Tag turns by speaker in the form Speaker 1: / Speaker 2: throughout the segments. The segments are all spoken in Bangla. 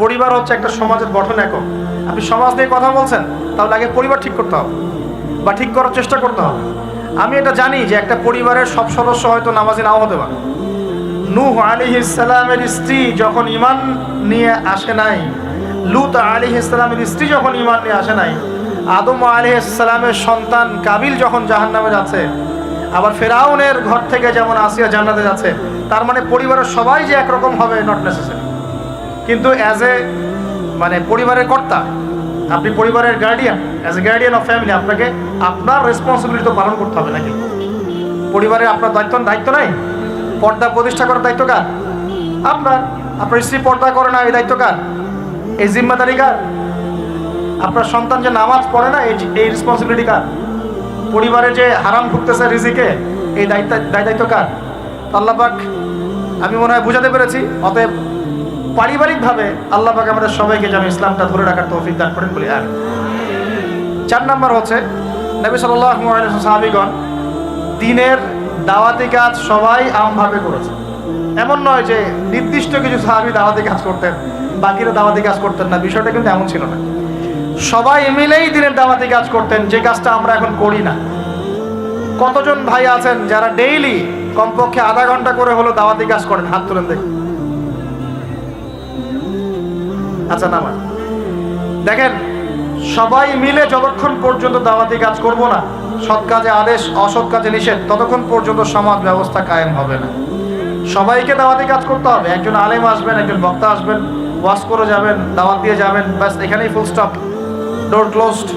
Speaker 1: পরিবার হচ্ছে একটা সমাজের গঠন একক। আপনি সমাজ নিয়ে কথা বলছেন, তাহলে আগে পরিবার ঠিক করতে হবে বা ঠিক করার চেষ্টা করতে হবে। আমি এটা জানি যে একটা পরিবারের সব সদস্য হয়তো নামাজি নাও হতে পারে। নূহ আলাইহিস সালামের স্ত্রী যখন ঈমান নিয়ে আসে নাই, লূত আলাইহিস সালামের স্ত্রী যখন ঈমান নিয়ে আসে নাই, আদম আলাইহিস সালামের সন্তান কাবিল যখন জাহান্নামে যাচ্ছে, আবার ফেরাউনের ঘর থেকে যেমন আসিয়া জান্নাতে যাচ্ছে, তার মানে পরিবারের সবাই যে একরকম হবে নট নেসেসারি। কিন্তু অ্যাজ এ পরিবারের কর্তা, আপনি পরিবারের guardian, as a guardian of family, আপনাকে আপনার রেসপন্সিবিলিটি তো পালন করতে হবে নাকি? পরিবারে আপনার দায়িত্ব নাই? পর্দা প্রতিষ্ঠা করার দায়িত্ব কার? আপনার স্ত্রী পর্দা করে না, এই দায়িত্ব কার? এই জিম্মাদারি কার? আপনার সন্তান যে নামাজ পড়ে না, এই রেসপন্সিবিলিটি কার? পরিবারে যে হারাম ঢুকতেছে রিজিকে, এই দায়িত্ব কার? আল্লাহ পাক, আমি মনে হয় বুঝাতে পেরেছি। অতএব পারিবারিকভাবে আল্লাহ পাক আমাদের সবাইকে যেন ইসলামটা ধরে রাখার তৌফিক দান করেন বলি। আর 4 নাম্বার হচ্ছে, নবী সাল্লাল্লাহু আলাইহি ওয়াসাল্লাম সাহাবীগণ দ্বীনের দাওয়াতি কাজ সবাই আমভাবে করেছে। এমন নয় যে নির্দিষ্ট কিছু সাহাবী দাওয়াতি কাজ করতেন, বাকিরা দাওয়াতি কাজ করতেন না, বিষয়টা কিন্তু এমন ছিল না। সবাই মিলেই দ্বীনের দাওয়াতি কাজ করতেন, যে কাজটা আমরা এখন করি না। কতজন ভাই আছেন যারা ডেইলি কমপক্ষে আধা ঘন্টা করে হলো দাওয়াতি কাজ করেন? হাত তুলেন দেখি। আচ্ছা, নামান। দেখেন, সবাই মিলে যতক্ষণ পর্যন্ত দাওয়াতি কাজ করব না, সৎ কাজে আদেশ অসৎ কাজে নিষেধ, ততক্ষণ পর্যন্ত সমাজ ব্যবস্থা কায়েম হবে না। সবাইকে দাওয়াতি কাজ করতে হবে। একজন আলেম আসবেন, একজন বক্তা আসবেন, ওয়াজ করে যাবেন, দাওয়াত দিয়ে যাবেন, ব্যাস এখানেই ফুল স্টপ, ডোর ক্লোজড,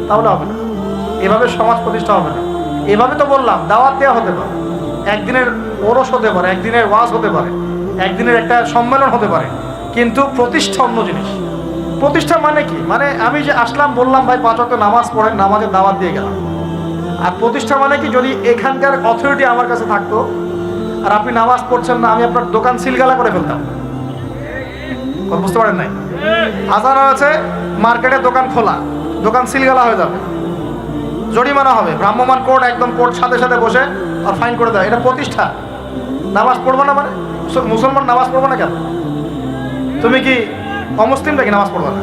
Speaker 1: তাহলে হবে না। এভাবে সমাজ প্রতিষ্ঠা হবে না। এভাবে তো বললাম, দাওয়াত দেওয়া হতে পারে, একদিনের ওরস হতে পারে, একদিনের ওয়াজ হতে পারে, একদিনের একটা সম্মেলন হতে পারে, কিন্তু প্রতিষ্ঠা অন্য জিনিস। প্রতিষ্ঠা মানে কি? মানে আমি যে আসলাম, বললাম ভাই 5 ওয়াক্ত নামাজ পড়েন, নামাজের দাওয়াত দিয়ে গেলাম। আর প্রতিষ্ঠা মানে কি? যদি এখানকার অথরিটি আমার কাছে থাকতো আর আপনি নামাজ পড়ছেন না, আমি আপনার দোকান সিলগালা করে ফেলতাম। বুঝতে পারেন নাই? আজান হয়েছে, মার্কেটে দোকান খোলা, দোকান সিলগালা হয়ে যাবে, জরিমানা হবে, ভ্রাম্যমাণ কোর্ট, একদম কোর্ট সাথে সাথে বসে আর ফাইন করে দেয়। এটা প্রতিষ্ঠা। নামাজ পড়বো না মানে? মুসলমান নামাজ পড়বো না কেন? তুমি কি অমুসলিম নাকি নামাজ পড়বো না?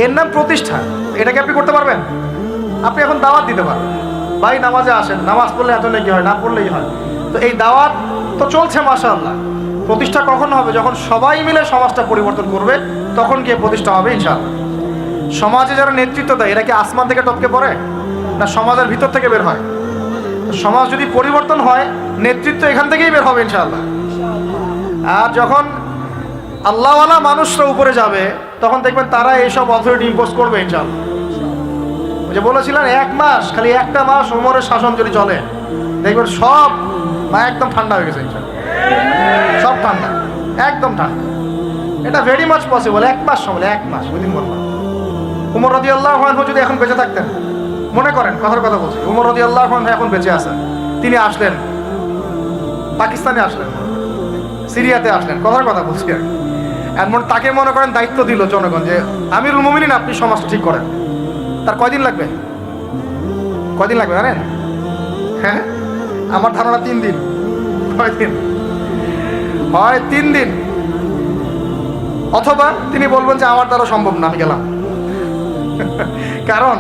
Speaker 1: এর নাম প্রতিষ্ঠা। এটাকে আপনি করতে পারবেন? আপনি এখন দাওয়াত দিতে পারবেন, ভাই নামাজে আসেন, নামাজ পড়লে এত নেকি হয়, না পড়লেই হয়। তো এই দাওয়াত তো চলছে, মাশাআল্লাহ। প্রতিষ্ঠা কখন হবে? যখন সবাই মিলে সমাজটা পরিবর্তন করবে, তখন গিয়ে প্রতিষ্ঠা হবে ইনশাআল্লাহ। সমাজে যারা নেতৃত্ব দেয়, এরা কি আসমান থেকে টপকে পড়ে, না সমাজের ভিতর থেকে বের হয়? সমাজ যদি পরিবর্তন হয়, নেতৃত্ব এখান থেকেই বের হবে ইনশাআল্লাহ। আর যখন আল্লাহওয়ালা মানুষরা উপরে যাবে, তখন দেখবেন তারা এইসব অথরিটি ইম্পোজ করবে ইনশাআল্লাহ। যে বলেছিলেন 1 মাস, খালি একটা মাস ওমরের শাসন যদি চলে, দেখবেন সব একদম ঠান্ডা হয়ে গেছে ইনশাআল্লাহ। সব ঠান্ডা, একদম ঠান্ডা। এটা ভেরি মাচ পসিবল। 1 মাস সময়, 1 মাস, ওই দিন বললাম। উমর রাদিয়াল্লাহু আনহু যদি এখন বেঁচে থাকতেন, মনে করেন, কথার কথা বলছি, উমর রাদিয়াল্লাহু আনহু এখন বেঁচে আছেন, তিনি আসলেন পাকিস্তানে, আসলেন সিরিয়াতে, আসলেন, কথার কথা বলছি আর এমন। তাকে মনে করেন দায়িত্ব দিল জনগণ যে আমিরুল মুমিনিন, আপনি সমাজ ঠিক করেন। তার কয়দিন লাগবে? কয়দিন লাগবে জানেন? হ্যাঁ, আমার ধারণা 3 দিন। কয়দিন হয়? 3 দিন। অথবা তিনি বলবেন যে আমার দ্বারা সম্ভব না, আমি গেলাম। কারণ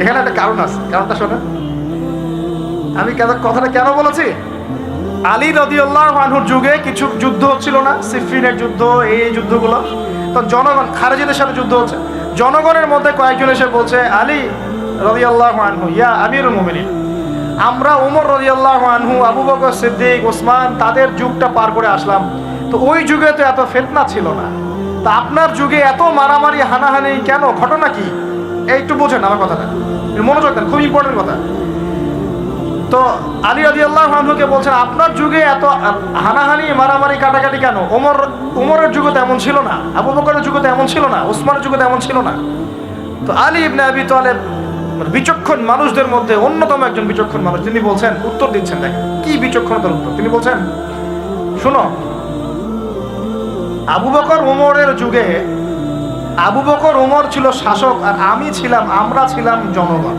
Speaker 1: এখানে একটা কারণ আছে, কারণটা শোনেন। আমি কথাটা কেন বলেছি? আলী রাদিয়াল্লাহু আনহুর যুগে কিছু যুদ্ধ হচ্ছিল না, সিফিনের যুদ্ধ, এই যুদ্ধগুলো। তো জনগণ, খারেজিদের সাথে যুদ্ধ হচ্ছে, জনগণের মধ্যে কয়েকজন এসে বলছে, আলী রাদিয়াল্লাহু আনহু, ইয়া আমিরুল মুমিনিন, আমরা ওমর রাদিয়াল্লাহু আনহু, আবু বকর সিদ্দিক, ওসমান, তাদের যুগটা পার করে আসলাম। তো ওই যুগে তো এত ফিতনা ছিল না, তা আপনার যুগে এত মারামারি হানাহানি কেন? ঘটনা কি? একটু বোঝেন আমার কথাটা, মনোযোগ দেন, খুব ইম্পর্টেন্ট কথা। তো আলী রাদিয়াল্লাহু আনহুকে বলছেন, আপনার যুগে এত হানাহানি মারামারি কাটাকাটি কেন? ওমরের যুগে তো এমন ছিল না, আবু বকরের যুগে তো এমন ছিল না, ওসমানের যুগে তো এমন ছিল না। তো আলী ইবনে আবি তালেব বিচক্ষণ মানুষদের মধ্যে অন্যতম একজন বিচক্ষণ মানুষ, তিনি বলছেন, উত্তর দিচ্ছেন, দেখেন কি বিচক্ষণতার উত্তর। তিনি বলছেন, শুনো, আবু বকর ওমরের যুগে আবু বকর ওমর ছিল শাসক, আর আমরা ছিলাম জনগণ।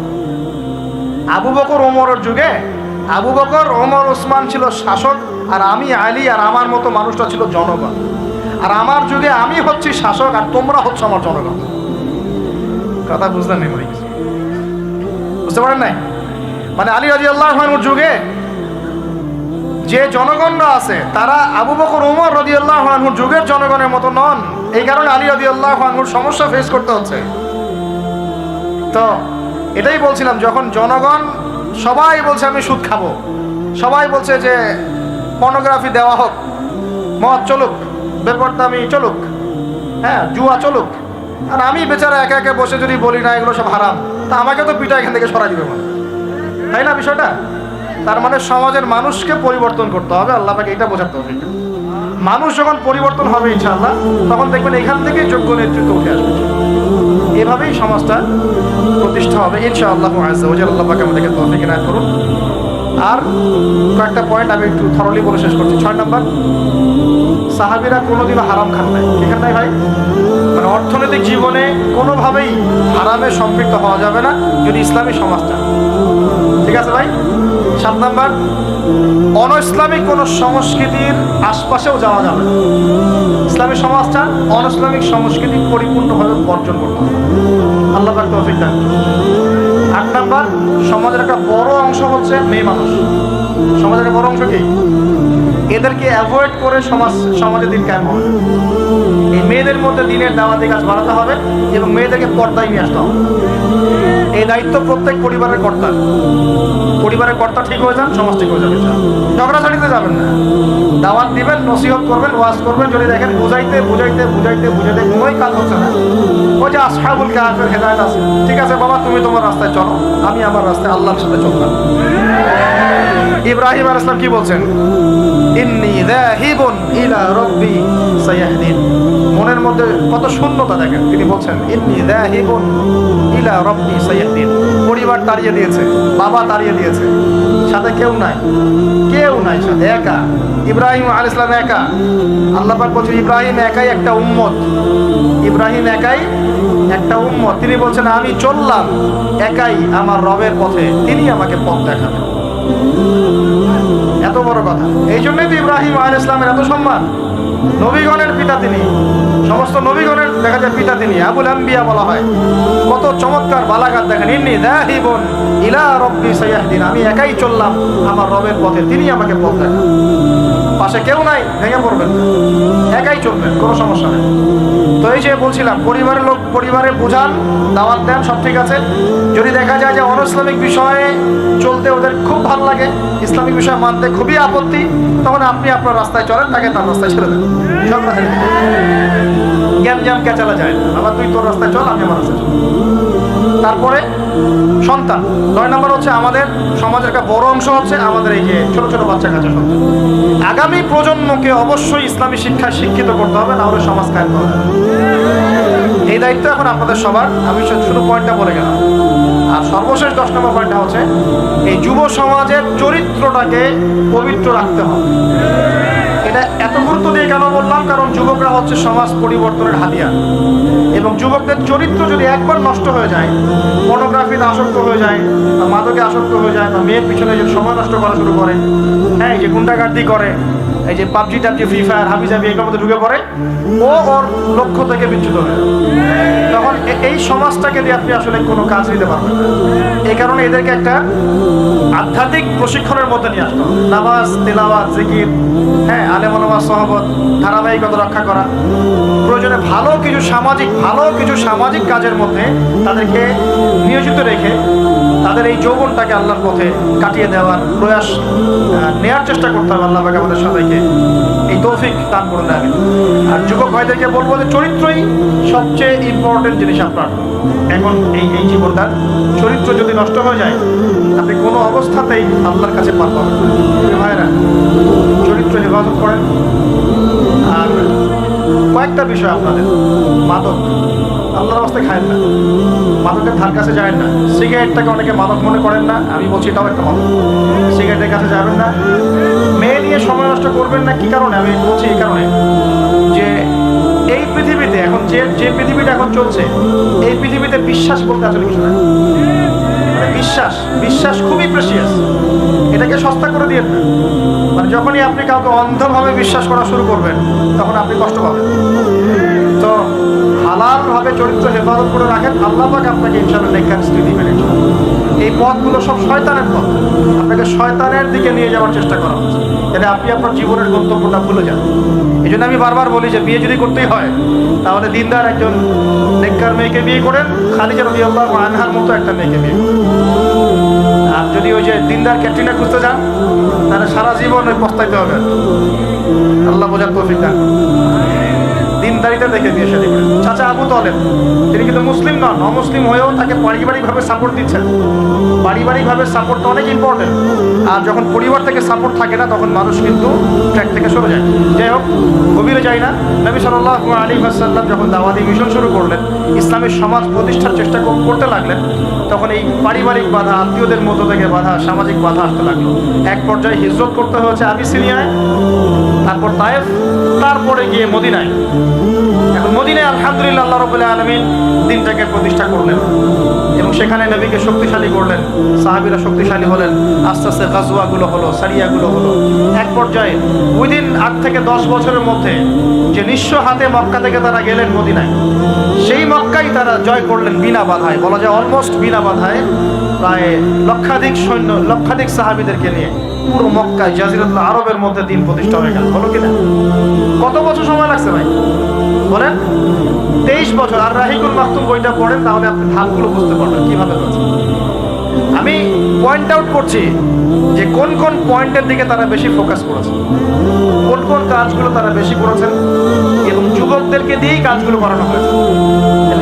Speaker 1: আবু বকর ওমরের যুগে আবু বকর, ওমর, ওসমান ছিল শাসক, আর আমি, আলী আর আমার মতো মানুষটা ছিল জনগণ। আর আমার যুগে আমি হচ্ছি শাসক আর তোমরা হচ্ছে আমার জনগণ। কথা বুঝলেন না? বুঝতে পারেন নাই? মানে আলী রাদিয়াল্লাহু আনহুর যুগে যে জনগণরা আছে তারা আবু বকর ওমর রাদিয়াল্লাহু আনহুর যুগের জনগণের মতো নন। এই কারণে আলী রাদিয়াল্লাহু আনহুর সমস্যা ফেস করতে হচ্ছে। তো এটাই বলছিলাম, যখন জনগণ সবাই বলছে আমি সুদ খাবো, সবাই বলছে যে পর্নোগ্রাফি দেওয়া হোক, মদ চলুক, বেপরদামি চলুক, হ্যাঁ জুয়া চলুক, আর আমি বেচারা একা একা বসে যদি বলি না এগুলো সব হারাম, তা আমাকে তো পিঠা এখান থেকে সরাই দিবে, তাই না বিষয়টা? তার মানে সমাজের মানুষকে পরিবর্তন করতে হবে, আল্লাহ পাকে এটা বোঝাতে হবে। মানুষ যখন পরিবর্তন হবে ইনশাআল্লাহ, তখন দেখবেন এখান থেকে যোগ্য নেতৃত্ব উঠে আসবে। এভাবেই সমাজটা প্রতিষ্ঠা হবে ইনশাআল্লাহ আযজা ওয়া জাল্লা। আল্লাহ পাক আমাদেরকে তৌফিক এনায়েত করুন। আর কয়েকটা পয়েন্ট আমি একটু থরলি বলে শেষ করছি। 6 নম্বর, সাহাবীরা কোনোদিনও হারাম খান নাই। কি খান নাই ভাই? মানে অর্থনৈতিক জীবনে কোনোভাবেই হারামে সম্পৃক্ত হওয়া যাবে না যদি ইসলামী সমাজটা, ঠিক আছে ভাই? 7 নম্বর, অন ইসলামিক কোনো সংস্কৃতির আশপাশেও যাওয়া যাবে না। ইসলামী সমাজটা অন ইসলামিক সংস্কৃতি পরিপূর্ণভাবে বর্জন করতে হবে। আল্লাহ পাক তৌফিক দান। 8 নম্বর, সমাজের একটা বড় অংশ হচ্ছে মেয়ে মানুষ। সমাজের একটা বড় অংশ কি? এদেরকে অ্যাভয়েড করে সমাজে দিন কায়েম হবে। এই মেয়েদের মধ্যে দিনের দাওয়াতি কাজ বাড়াতে হবে এবং মেয়েদেরকে পর্দায় নিয়ে আসতে হবে। এই দায়িত্ব প্রত্যেক পরিবারের কর্তার। পরিবারের কর্তা ঠিক হয়ে যান, সমাজ ঠিক হয়ে যাবে। ঝগড়াঝাড়িতে যাবেন না, দাওয়াত দিবেন, নসিহত করবেন, ওয়াজ করবেন। যদি দেখেন বুঝাইতে কোনোই কাজ হচ্ছে না, ওই যে আসহাবুল কাহফের হেদায়েত আছে, ঠিক আছে বাবা তুমি তোমার রাস্তায় চলো, আমি আমার রাস্তায় আল্লাহর সাথে চললাম। ইব্রাহিম আলাইহিস সালাম কি বলছেন? ইন্নী যাহিবুন ইলা রাব্বি সায়াহদিন। মনের মধ্যে কত শূন্যতা দেখেন, তিনি বলছেন ইন্নী যাহিবুন ইলা রাব্বি সায়াহদিন। পরিবার তাড়িয়ে দিয়েছে, বাবা তাড়িয়ে দিয়েছে, সাথে কেউ নাই সাথে, একা। ইব্রাহিম আলাইহিস সালাম একা। আল্লাহ পাক বলছেন ইব্রাহিম একাই একটা উম্মত, ইব্রাহিম একাই একটা উম্মত। তিনি বলছেন আমি চললাম একাই আমার রবের পথে, তিনি আমাকে পথ দেখাবেন। এত বড় কথা। এই জন্যই তো ইব্রাহিম আলাইহিস সালামের এত সম্মান। নবীগণের পিতা তিনি, সমস্ত নবীগণের দেখা যায় পিতা তিনি, আবুল আম্বিয়া বলা হয়। কত চমৎকার বালাগাত দেখেন। ইন্নী যাহিবুন ইলা রাব্বি সায়াহদিন। আমি একাই চললাম আমার রবের পথে, তিনি আমাকে পথ দেখাবেন। পাশে কেউ নাই, ভেঙে পড়বেন না, একাই চলবেন, কোনো সমস্যা নেই। তো এই যে বলছিলাম, পরিবারের লোক পরিবারে বোঝান, দাওয়াত দেন, সব ঠিক আছে। যদি দেখা যায় যে অন ইসলামিক বিষয়ে চলতে ওদের খুব ভালো লাগে, ইসলামিক বিষয় মানতে খুবই আপত্তি, তখন আপনি আপনার রাস্তায় চলেন, তাকে তার রাস্তায় ছেড়ে দেন। জ্ঞান কেচালা যায় না, আবার তুই তোর রাস্তায় চল, আমি আমার রাস্তায় চল। তারপরে সন্তান। 9 নম্বর হচ্ছে আমাদের সমাজের একটা বড় অংশ হচ্ছে আমাদের এই যে ছোট ছোট বাচ্চা কাচ্চা সন্তান। আগামী প্রজন্মকে অবশ্যই ইসলামী শিক্ষায় শিক্ষিত করতে হবে, না হলে সমাজ কায়েম হবে না। এই দায়িত্ব এখন আপনাদের সবার। আমি শুধু পয়েন্টটা বলে গেলাম। আর সর্বশেষ 10 নম্বর পয়েন্টটা হচ্ছে এই যুব সমাজের চরিত্রটাকে পবিত্র রাখতে হবে। এটা এত গুরুত্ব দিয়ে কেন বললাম? কারণ যুবকরা হচ্ছে সমাজ পরিবর্তনের হাতিয়ার, এবং যুবকদের চরিত্র যদি একবার নষ্ট হয়ে যায়, পর্নোগ্রাফিতে আসক্ত হয়ে যায়, বা মাদকে আসক্ত হয়ে যায়, বা মেয়ের পিছনে যে সময় নষ্ট করা শুরু করে, হ্যাঁ এই যে গুন্ডাগার্দি করে, এই যে পাবজি ফ্রি ফায়ার হাবিজাবি এগুলোর মধ্যে ঢুকে পড়ে, ওর লক্ষ্য থেকে বিচ্যুত হয়ে তখন এই সমাজটাকে দিয়ে আপনি আসলে কোনো কাজ নিতে পারবেন না। এই কারণে এদেরকে একটা আধ্যাত্মিক প্রশিক্ষণের মধ্যে নিয়ে আসতে হবে। নামাজ, তেলাওয়াত, জিকির, হ্যাঁ আলেম ওলামা সহবত, ধারাবাহিকতা রক্ষা করা, প্রয়োজনে ভালো কিছু সামাজিক কাজের মধ্যে তাদেরকে নিয়োজিত রেখে তাদের এই যৌবনটাকে আল্লাহর পথে কাটিয়ে দেওয়ার প্রয়াস নেওয়ার চেষ্টা করতে হবে। আল্লাহ পাক আমাদের সবাইকে এই তৌফিক দান করুন। আমি আর যুবক ভাইদেরকে বলবো যে চরিত্রই সবচেয়ে ইম্পর্টেন্ট জিনিস। আপনার এখন এই জীবনটার চরিত্র যদি নষ্ট হয়ে যায়, আপনি কোনো অবস্থাতেই আল্লাহর কাছে পার পাবেন না। ভাইরা চরিত্র হেফাজত করেন। আর কয়েকটা বিষয় আপনাদের, মাদক আল্লাহর রাস্তায় খায়েন না, মাদকের ধার কাছে যায় না। সিগারেটটাকে অনেকে মাদক মনে করেন না, আমি বলছি এটাও একটা মাদক। সিগারেটের কাছে যাবেন না। মেয়ে নিয়ে সময় নষ্ট করবেন না। কি কারণে আমি বলছি? এই কারণে যে এই পৃথিবীতে এখন যে পৃথিবীটা এখন চলছে, এই পৃথিবীতে বিশ্বাস বলতে আসলে কিছু না। মানে বিশ্বাস খুবই প্রেসিয়াস, এটাকে সস্তা করে দিয়ে না। মানে যখনই আপনি কাউকে অন্ধভাবে বিশ্বাস করা শুরু করবেন তখন আপনি কষ্ট পাবেন। তো হালালভাবে চরিত্র হেফাজত করে রাখেন, আল্লাহ পাক আপনাকে ইনশাআল্লাহ নেককার স্ত্রী দিবেন। এই পথগুলো সব শয়তানের পথ, আপনাকে শয়তানের দিকে নিয়ে যাওয়ার চেষ্টা করা হচ্ছে, যাতে আপনি আপনার জীবনের গন্তব্যটা ভুলে যান। এই জন্য আমি বারবার বলি যে বিয়ে যদি করতেই হয় তাহলে দিনদার একজন নেককার মেয়েকে বিয়ে করেন, খাদিজা রাদিয়াল্লাহু আনহার মতো একটা মেয়েকে বিয়ে করেন। আর যদি ওই যে দিনদার ক্যাটরিনা খুঁজতে যান তাহলে সারা জীবন ওই পস্তাইতে হবে। আল্লাহ বোঝার তৌফিক দান। দিনদারিটা দেখে বিয়ে শাদী করেন। চাচা আবু তালেব তিনি কিন্তু মুসলিম নন, অমুসলিম হয়েও তাকে পারিবারিকভাবে সাপোর্ট দিচ্ছেন। পারিবারিকভাবে সাপোর্টটা অনেক ইম্পর্টেন্ট। আর যখন পরিবার থেকে সাপোর্ট থাকে না তখন মানুষ কিন্তু ট্র্যাক থেকে সরে যায়। যাই হোক, গভীরে যাই না। নবী সাল্লাল্লাহু আলাইহি ওয়াসাল্লাম যখন দাওয়াতি মিশন শুরু করলেন, ইসলামের সমাজ প্রতিষ্ঠার চেষ্টা করতে লাগলেন, তখন এই পারিবারিক বাধা, আত্মীয়দের মধ্য থেকে বাধা, সামাজিক বাধা আসতে লাগলো। এক পর্যায়ে হিজরত করতে হয়েছে আবিসিনিয়ায়, তারপর তায়েফ, তারপরে গিয়ে মদিনায়। এখন মদিনায় আলহামদুলিল্লাহ আল্লাহ রাব্বুল আলামিন দিনটাকে প্রতিষ্ঠা করলেন এবং সেখানে নবীকে শক্তিশালী করলেন, সাহাবীরা শক্তিশালী হলেন। আস্তে আস্তে গাজওয়াগুলো হলো, সারিয়াগুলো হলো। এক পর্যায়ে উইদিন 8 থেকে 10 বছরের মধ্যে যে নিঃস্ব হাতে মক্কা থেকে তারা গেলেন মদিনায়, সেই মক্কাই তারা জয় করলেন বিনা বাধায়, বলা যায় অলমোস্ট বিনা বাধায়। প্রায় লক্ষাধিক সৈন্য, লক্ষাধিক সাহাবীদেরকে নিয়ে পুরো মক্কায়, জাজিরাতুল আরবের মধ্যে দিন প্রতিষ্ঠা হয়ে গেল। হলো কিনা? কত বছর সময় লাগছে ভাই বলেন? 23 বছর। আর রাহিকুল মাকতুম বইটা পড়েন তাহলে আপনি ধাপগুলো বুঝতে পারবেন কিভাবে হয়েছে। আমি পয়েন্ট আউট করছি যে কোন কোন পয়েন্টের দিকে তারা বেশি ফোকাস করেছে, কোন কোন কাজগুলো তারা বেশি করেছেন, এবং যুবকদেরকে দিয়েই কাজগুলো করানো হয়েছে।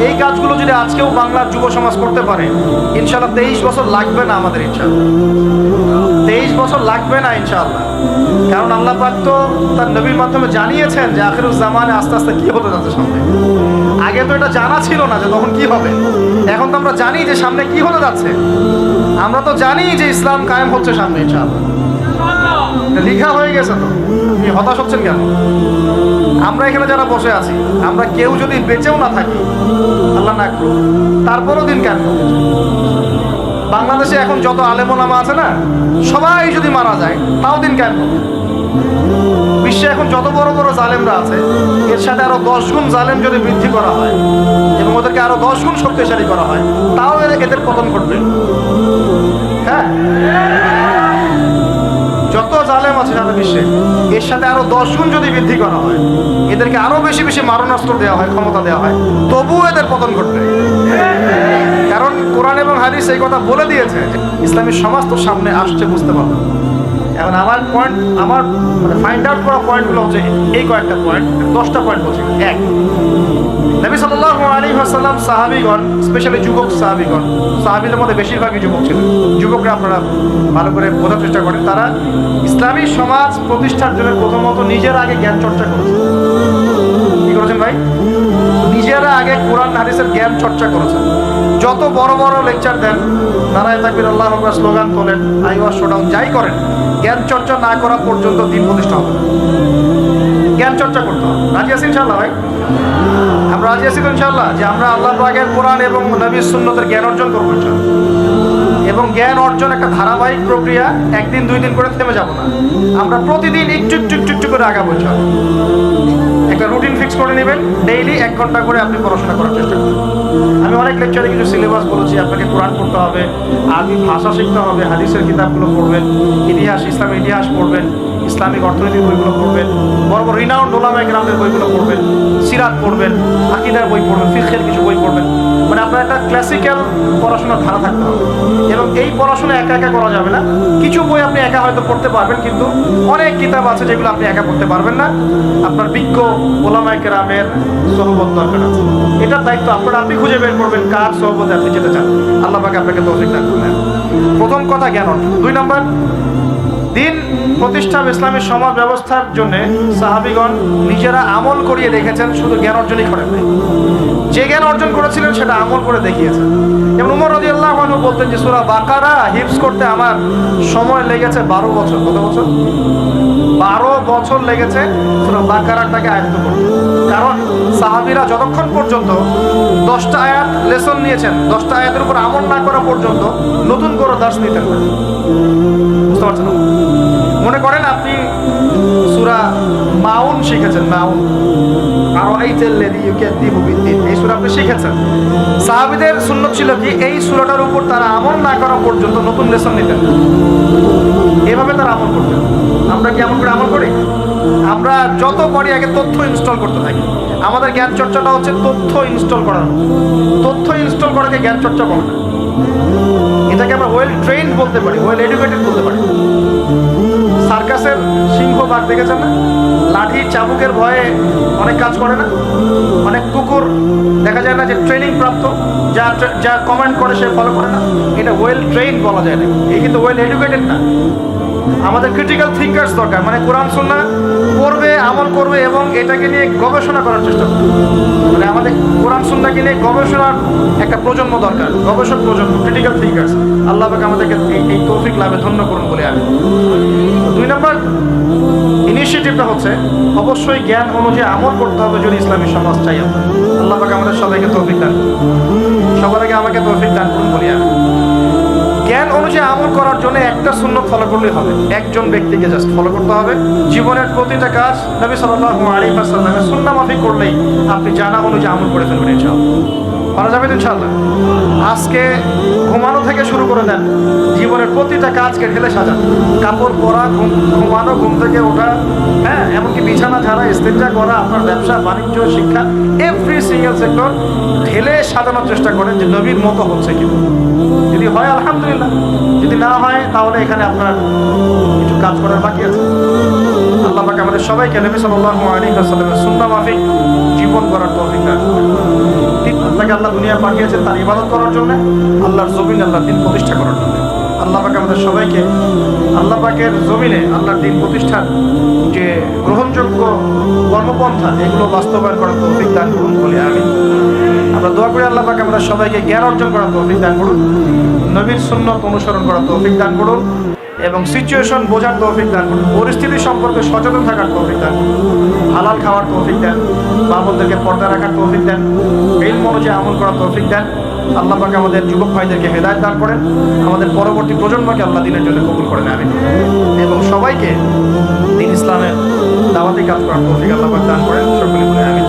Speaker 1: এই কাজগুলো যদি আজকেও বাংলার যুব সমাজ করতে পারে, ইনশাআল্লাহ 23 বছর লাগবে না আমাদের, ইনশাআল্লাহ 23 বছর লাগবে না ইনশাআল্লাহ। কারণ আল্লাহ পাক তো তার নবীর মাধ্যমে জানিয়েছেন যে আখিরুজ জামানে আস্তে আস্তে কি হতে যাচ্ছে সামনে। আগে তো এটা জানা ছিল না যে তখন কি হবে, এখন তো আমরা জানি যে সামনে কি হতে যাচ্ছে। আমরা তো জানি যে ইসলাম কায়েম হচ্ছে সামনে ইনশাআল্লাহ, লেখা হয়ে গেছে। তো আপনি হতাশ হচ্ছেন কেন? আমরা এখানে যারা বসে আছি, আমরা কেউ যদি বেঁচেও না থাকি, আল্লাহ না করুক, তারপরও দিন কেন? বাংলাদেশে এখন যত আলেমোলামা আছে না, সবাই যদি মারা যায় তাও দিন কেন? বিশ্বে এখন যত বড় বড় জালেমরা আছে, এর সাথে আরো 10 গুণ জালেম যদি বৃদ্ধি করা হয় এবং ওদেরকে আরো 10 গুণ শক্তিশালী করা হয়, তাও এদের পতন ঘটবে। হ্যাঁ, যত জালেম আছে সারা বিশ্বে, এর সাথে আরো 10 গুণ যদি বৃদ্ধি করা হয়, এদেরকে আরো বেশি বেশি মারণাস্ত্র দেওয়া হয়, ক্ষমতা দেওয়া হয়, তবুও এদের পতন ঘটবে। কারণ কোরআন এবং হাদিস এই কথা বলে দিয়েছে, ইসলামী সমাজ তো সামনে আসছে, বুঝতে পারবে। এখন আমার পয়েন্ট, আমার মানে ফাইন্ড আউট করা পয়েন্টগুলো হচ্ছে এই কয়েকটা পয়েন্ট, 10টা পয়েন্ট বলছি। এক, নবী সাল্লাল্লাহু আলাইহি ওয়াসাল্লাম সাহাবীগণ, স্পেশালি যুবক সাহাবীগণ, সাহাবীদের মধ্যে বেশিরভাগই যুবক ছিলেন। যুবকরা আপনারা ভালো করে বোঝার চেষ্টা করেন, তারা ইসলামী সমাজ প্রতিষ্ঠার জন্য প্রথমত নিজের আগে জ্ঞান চর্চা করেছেন। কি করেছেন ভাই? নিজেরা আগে কোরআন হাদিসের জ্ঞান চর্চা করেছেন। যত বড় বড় লেকচার দেন, নারায়ে তাকবীর, আল্লাহু আকবার স্লোগান তোলেন, আইওয়াজ শোডাউন যাই করেন, জ্ঞান চর্চা না করা পর্যন্ত দিন প্রতিষ্ঠা হবে না। জ্ঞান চর্চা করতে হবে। রাজি আছি ইনশাআল্লাহ ভাই? আমরা রাজি আছি তো ইনশাআল্লাহ যে আমরা আল্লাহ পাকের কোরআন এবং নবীর সুন্নতের জ্ঞান অর্জন করবো ইনশাআল্লাহ। এবং জ্ঞান অর্জন একটা ধারাবাহিক প্রক্রিয়া, একদিন 2 দিন করে থেমে যাব না। আমরা প্রতিদিন একটু একটু একটু একটু করে আগাবো ইনশাআল্লাহ। একটা রুটিন ফিক্স করে নেবেন, ডেইলি 1 ঘন্টা করে আপনি পড়াশোনা করার চেষ্টা করবেন। আমি অনেক লেকচারে কিছু সিলেবাস বলেছি, আপনাকে কোরআন পড়তে হবে, আরবি ভাষা শিখতে হবে, হাদিসের কিতাবগুলো পড়বেন, ইতিহাস, ইসলামের ইতিহাস পড়বেন, ইসলামিক অর্থনীতির বইগুলো পড়বেন, বড় বড় রিনাউন্ড ওলামায়ে কেরামদের বইগুলো পড়বেন, সিরাত পড়বেন, আকীদার বই পড়বেন, ফিকহের কিছু বই পড়বেন। মানে আপনার একটা ক্লাসিক্যাল পড়াশোনার ধারা থাকতে হবে। এবং এই পড়াশোনা একা একা করা যাবে না। কিছু বই আপনি একা হয়তো পড়তে পারবেন, কিন্তু অনেক কিতাব আছে যেগুলো আপনি একা পড়তে পারবেন না। আপনার বিজ্ঞ ওলামায়ে কেরামের সোহবত দরকার আছে। এটার দায়িত্ব আপনার, আপনি খুঁজে বের করবেন কার সোহবতে আপনি যেতে চান। আল্লাহ পাক আপনাকে তৌফিক দান করুন। প্রথম কথা জ্ঞান অর্জন। 2 নম্বর, দিন প্রতিষ্ঠা ইসলামী সমাজ ব্যবস্থার জন্য সাহাবীগণ নিজেরা আমল করিয়ে দেখেছেন, শুধু জ্ঞান অর্জনই করেন নাই। যে জ্ঞান অর্জন করেছিলেন সেটা আমল করে দেখিয়েছেন। যেমন উমর রাদিয়াল্লাহু আনহু বলতেন যে সূরা বাকারা হিফজ করতে আমার সময় লেগেছে 12 বছর। কত বছর? 12 বছর লেগেছে সূরা বাকারাটাকে আয়ত্ত করতে। কারণ সাহাবীরা যতক্ষণ পর্যন্ত 10টা আয়াত লেসন নিয়েছেন, 10টা আয়াতের উপর আমল না করা পর্যন্ত নতুন করে দার্স নিতেন না। বুঝতে পারছেন? মনে করেন আপনি সূরা মাউন শিখেছেন, মাউন এই সূরা আপনি শিখেছেন। সাহাবীদের সুন্নাত ছিল কি এই সূরাটার উপর তারা আমল না করা পর্যন্ত নতুন লেসন নিতেন না। এভাবে তারা আমল করতেন। আমরা কি এমন করে আমল করি? আমরা যত পারি আগে তথ্য ইনস্টল করতে থাকি। আমাদের জ্ঞান চর্চাটা হচ্ছে তথ্য ইনস্টল করার। তথ্য ইনস্টল করাকে জ্ঞান চর্চা বলে না। এটাকে আমরা ওয়েল ট্রেইনড বলতে পারি, ওয়েল এডুকেটেড বলতে পারি। সার্কাসের সিংহ বাঘ দেখেছেন না? লাঠি চাবুকের ভয়ে অনেক কাজ করে না? অনেক কুকুর দেখা যায় না যে ট্রেনিং প্রাপ্ত, যা কমান্ড করে সে ফলো করে না? এটা ওয়েল ট্রেইন বলা যায় না, এই কিন্তু ওয়েল এডুকেটেড না। আমাদের ক্রিটিক্যাল থিঙ্কার্স দরকার, মানে কোরআন সুন্নাহ পড়বে, আমল করবে এবং এটাকে নিয়ে গবেষণা করার চেষ্টা করবে। মানে আমাদের কোরআন সুন্নাহকে নিয়ে গবেষণার একটা প্রজন্ম দরকার, গবেষক প্রজন্ম, ক্রিটিক্যাল থিঙ্কার্স। আল্লাহ পাক আমাদেরকে এই তৌফিক লাভে ধন্য করুন বলে আমি। 2 নম্বর ইনিশিয়েটিভটা হচ্ছে অবশ্যই জ্ঞান অনুযায়ী আমল করতে হবে যদি ইসলামী সমাজ চাই আমরা। আল্লাহ পাক আমাদের সবাইকে তৌফিক দান করুন। সবার আগে আমাকে তৌফিক দান করুন বলি আমি। জ্ঞান অনুযায়ী আমল করার জন্য একটা সুন্নাত ফলো করলেই হবে, একজন ব্যক্তিকে জাস্ট ফলো করতে হবে। জীবনের প্রতিটা কাজ নবী সাল্লাল্লাহু আলাইহি ওয়াসাল্লামের সুন্নাহ মাফিক করলেই আপনি জানা অনুযায়ী আমল করে ফেলবেন ইনশাআল্লাহ। পারা যাবে ইনশাআল্লাহ। আজকে ঘুমানো থেকে শুরু করে দেন, জীবনের প্রতিটা কাজকে ঢেলে সাজান। কাপড় পরা, ঘুমানো, ঘুম থেকে ওঠা, হ্যাঁ, এমনকি বিছানা ঝাড়া, ইস্তেঞ্জা করা, আপনার ব্যবসা বাণিজ্য, শিক্ষা, এভরি সিঙ্গেল সেক্টর ঢেলে সাজানোর চেষ্টা করেন যে নবীর মতো হচ্ছে কিনা। যদি হয় আলহামদুলিল্লাহ, যদি না হয় তাহলে এখানে আপনার কিছু কাজ করার বাকি আছে। আল্লাহ পাক আমাদের সবাইকে নবী সাল্লাল্লাহু আলাইহি ওয়াসাল্লামের সুন্নাহ মাফিক জীবন গড়ার তৌফিক দান করুন। আপনাকে আল্লাহ দুনিয়া পাঠিয়েছেন তার ইবাদত করার জন্য, আল্লাহর জমিন আল্লাহর দিন প্রতিষ্ঠা করার জন্য। আল্লাহ পাক আমাদের সবাইকে আল্লাহ পাকের জমিনে আল্লাহর দিন প্রতিষ্ঠার যে গ্রহণযোগ্য কর্মপন্থা এগুলো বাস্তবায়ন করার তৌফিক দান করুন বলে আমি। আমরা দোয়া করি আল্লাহ পাক আমাদের সবাইকে জ্ঞান অর্জন করার তৌফিক দান করুন, নবীর সুন্নাত অনুসরণ করার তৌফিক দান করুন এবং সিচুয়েশন বোঝার তৌফিক দান করুন, পরিস্থিতি সম্পর্কে সচেতন থাকার তৌফিক দান করুন, হালাল খাওয়ার তৌফিক দেন, মা বোনদেরকে পর্দা রাখার তৌফিক দেন, ইলম অনুযায়ী আমল করার তৌফিক দেন। আল্লাহ পাক আমাদের যুবক ভাইদেরকে হেদায়েত দান করেন, আমাদের পরবর্তী প্রজন্মকে আল্লাহ দ্বীনের জন্য কবুল করেন আমিন। এবং সবাইকে দ্বীন ইসলামের দাওয়াতি কাজ করার তৌফিক আল্লাহ পাক দান করেন, সকলে বলে আমিন।